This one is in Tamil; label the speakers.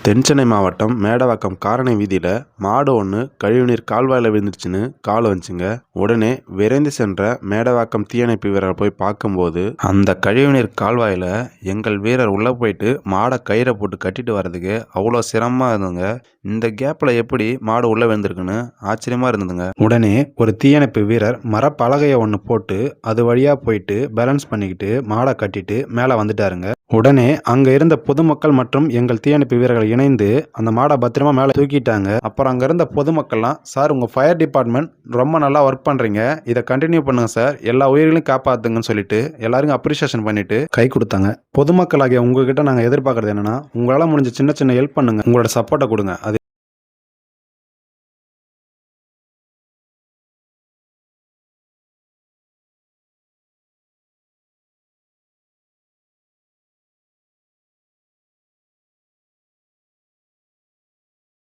Speaker 1: தென்சென்னை மாவட்டம் மேடவாக்கம் காரணை வீதியில் மாடு ஒன்று கழிவுநீர் கால்வாயில் விழுந்துருச்சுன்னு கால் வந்துச்சுங்க. உடனே விரைந்து சென்ற மேடவாக்கம் தீயணைப்பு வீரர் போய் பார்க்கும்போது அந்த கழிவுநீர் கால்வாயில் எங்கள் வீரர் உள்ளே போயிட்டு மாடை கயிறை போட்டு கட்டிட்டு வர்றதுக்கு அவ்வளோ சிரமமாக இருந்ததுங்க. இந்த கேப்பில் எப்படி மாடு உள்ளே விழுந்திருக்குன்னு ஆச்சரியமாக இருந்ததுங்க. உடனே ஒரு தீயணைப்பு வீரர் மரப்பலகையை ஒன்று போட்டு அது வழியாக போயிட்டு பேலன்ஸ் பண்ணிக்கிட்டு மாடை கட்டிட்டு மேலே வந்துட்டாருங்க. உடனே அங்க இருந்த பொதுமக்கள் மற்றும் எங்கள் தீயணைப்பு வீரர்கள் இணைந்து அந்த மாடை பத்திரமா மேலே தூக்கிட்டாங்க. அப்புறம் அங்க இருந்த பொதுமக்கள்லாம், சார் உங்க ஃபயர் டிபார்ட்மெண்ட் ரொம்ப நல்லா ஒர்க் பண்றீங்க, இதை கண்டினியூ பண்ணுங்க சார், எல்லா உயிர்களையும் காப்பாத்துங்கன்னு சொல்லிட்டு எல்லாரும் அப்ரிசியேஷன் பண்ணிட்டு கை கொடுத்தாங்க. பொதுமக்களாகிய உங்ககிட்ட நாங்கள் எதிர்பார்க்கறது என்னன்னா, உங்களால் முடிஞ்ச சின்ன சின்ன ஹெல்ப் பண்ணுங்க, உங்களோட சப்போர்ட்டை கொடுங்க. அது